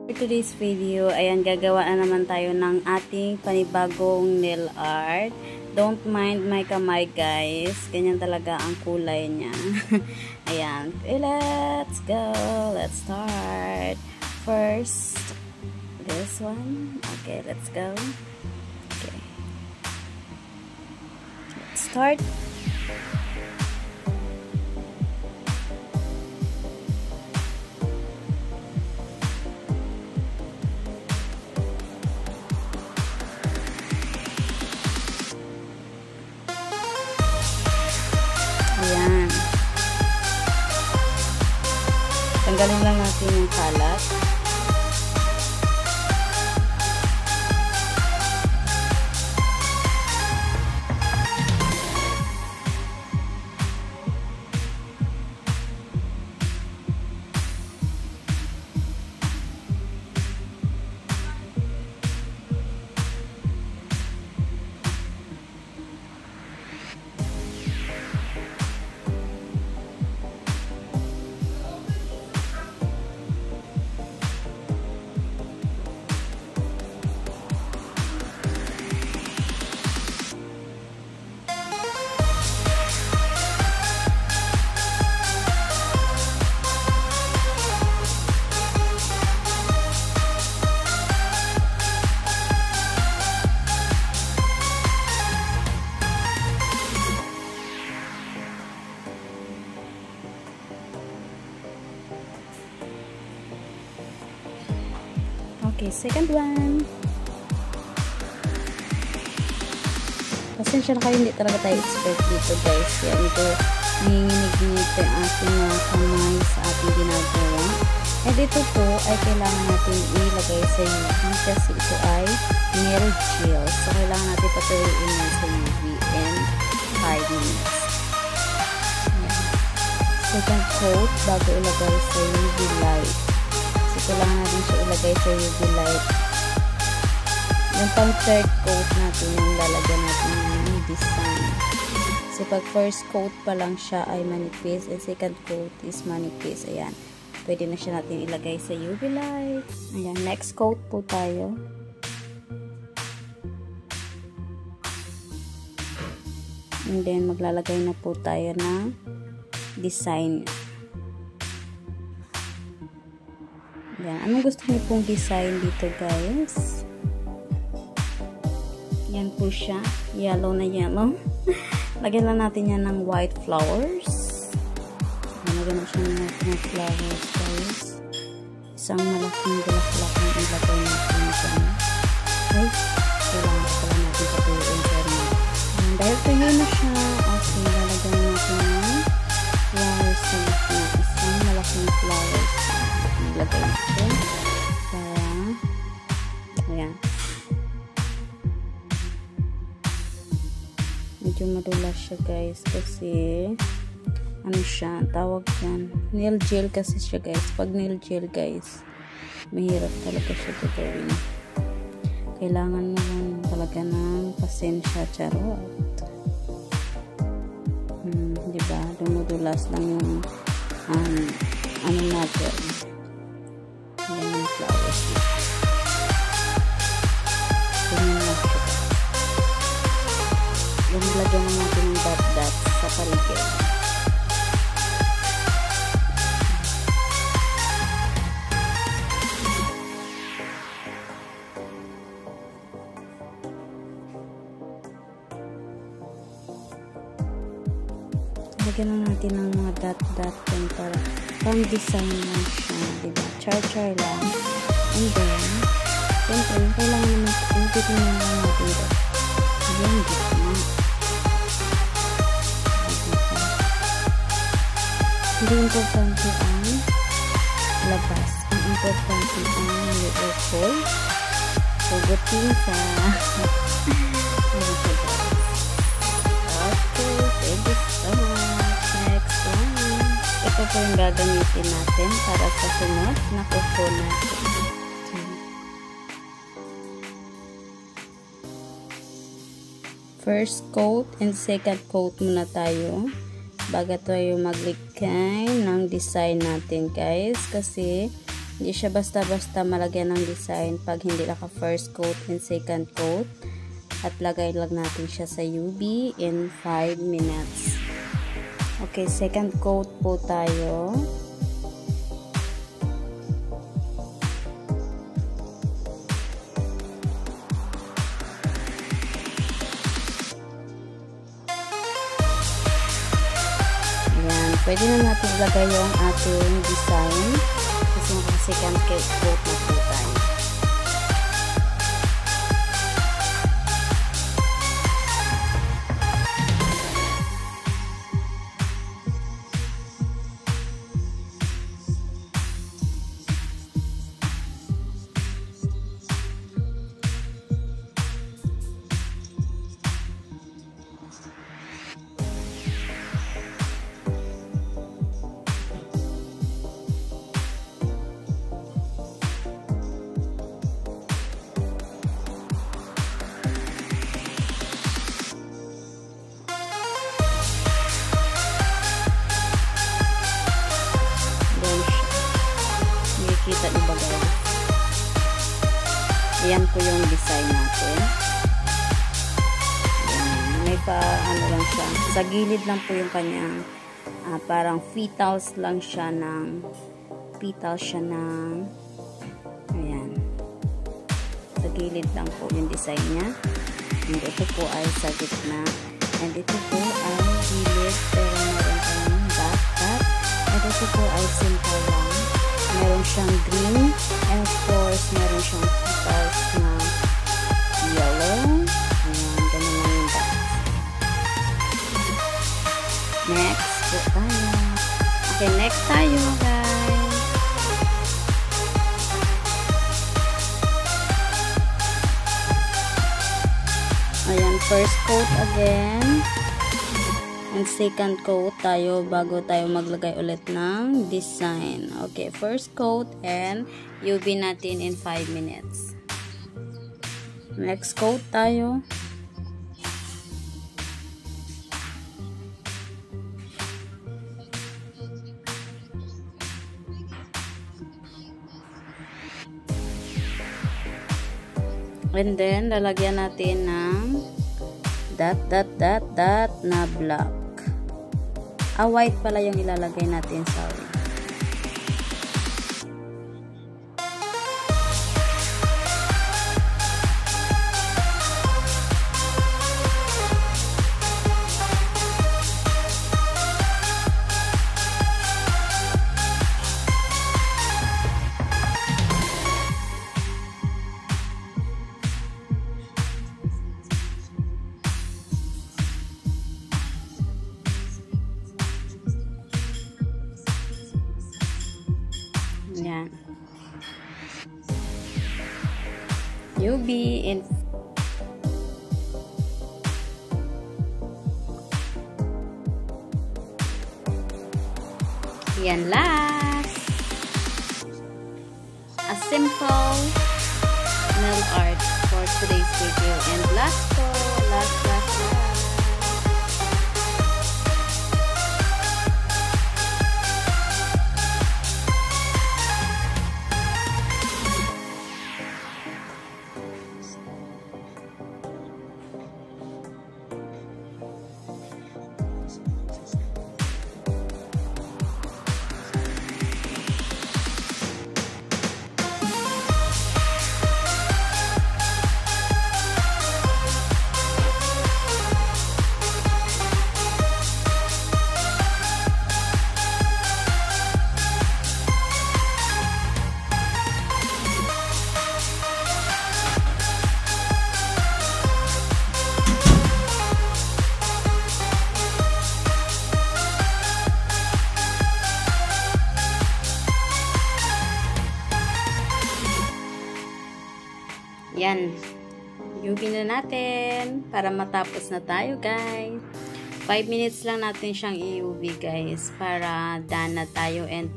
For today's video, ayan, gagawa na naman tayo ng ating panibagong nail art. Don't mind my kamay, guys. Ganyan talaga ang kulay niya. Ayan. Let's go. Let's start. First, this one. Okay, let's go. Okay. Let's start. Ayan. Tanggalin lang natin yung kalat. Okay, second one. Pasensya na kayo, hindi talaga tayo expert dito, guys. Yan, ito, nanginginig-nginig pa yung ating mga kamay sa ating ginagawa. And ito po ay kailangan natin ilagay sa UV kasi ito ay nail gel. So, kailangan natin patuyuin yan sa UV and 5 minutes. Yan. Second coat bago ilagay sa UV light. Kailangan natin siya ilagay sa UV light. Yung pang third coat natin, yung lalagyan natin yung design. So, pag first coat pa lang siya ay manipis, and second coat is manipis. Ayan. Pwede na siya natin ilagay sa UV light. Ayan. Next coat po tayo. And then, maglalagay na po tayo ng design. Yan. Anong gusto niyo pong design dito, guys? Yan po siya. Yellow na yellow. Lagyan lang natin yan ng white flowers. Lagyan na siya ng flowers, guys. Isang malaking bulaklak ang ilagay natin dyan. Okay? Kailangan ko pala natin patuyuin pero dahil tuyo na siya, okay, lalagyan natin ng flowers na isang malaking flowers. Ilagay natin para ayan, medyo madulas siya, guys, kasi ano siya, tawag yan, nail gel kasi siya, guys. Pag nail gel, guys, mahirap talaga siya gagawin. Kailangan mo lang talaga ng pasensya, charot. Diba, dumudulas lang yung ano natin. Yan yung flowers. Ganyan lang siya. Yung lagyan natin yung dot-dot sa paligid. Lagyan na natin ng mga dot-dot para pang design lang siya, diba? Char-char lang. And then, siyempre, kailangan naman ititin lang natin ito. Ayan, gitna. Hindi importante ang labas. Ang importante ang little hole. Pugutin sa okay, thank you so much. Next one. Ito po yung gagamitin natin para sa sunod na kuko natin. First coat and second coat muna tayo bago tayo maglikay ng design natin, guys, kasi Hindi siya basta-basta malagyan ng design pag hindi naka first coat and second coat. At lagay lang natin siya sa UV in 5 minutes. Okay, second coat po tayo. Pwede na natin ilagay yung ating design kasi naka-second coat na po tayo. Kita nyo ba guys? Ayan po yung design natin. Ayan. May pa ano lang siya. Sa gilid lang po yung kanyang parang petals lang siya ng ayan. Sa gilid lang po yung design niya. And ito po ay sa gitna. And ito po ay gilid pero meron kayong dot. And ito po ay simple lang. Meron siyang green and of course meron siyang petals na yellow. Ayan, ganun lang yung dots. Next po tayo. Okay, next tayo guys. Ayan, first coat again. And second coat tayo bago tayo maglagay ulit ng design. Okay, first coat and UV natin in 5 minutes. Next coat tayo. And then, lalagyan natin ng dot na black. White pala yung ilalagay natin, sorry. Yan. UV in yan last. A simple nail art for today's video. And last po, last. Yan. UV na natin para matapos na tayo, guys. 5 minutes lang natin siyang i-UV, guys, para done na tayo. And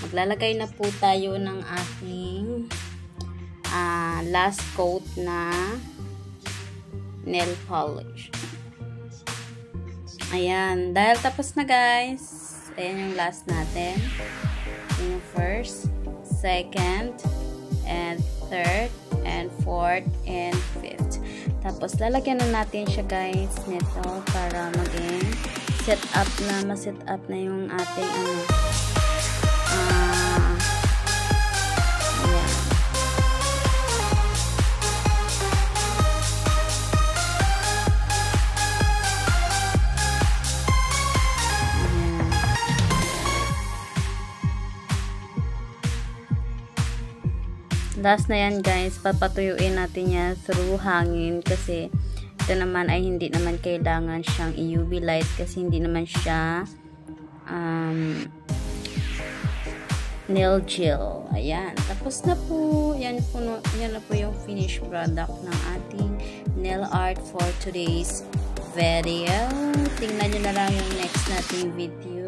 maglalagay na po tayo ng ating last coat na nail polish. Ayan. Dahil tapos na, guys. Ayan yung last natin. Ayan yung first, second, and third, and fourth, and fifth. Tapos, lalagyan na natin siya guys nito para maging ma-set up na yung ating ayan. Last na yan guys, papatuyuin natin yan through hangin kasi ito naman ay hindi naman kailangan siyang UV light kasi hindi naman siya nail gel. Ayan, tapos na po. Yan na po yung finished product ng ating nail art for today's video. Tingnan nyo na lang yung next nating video.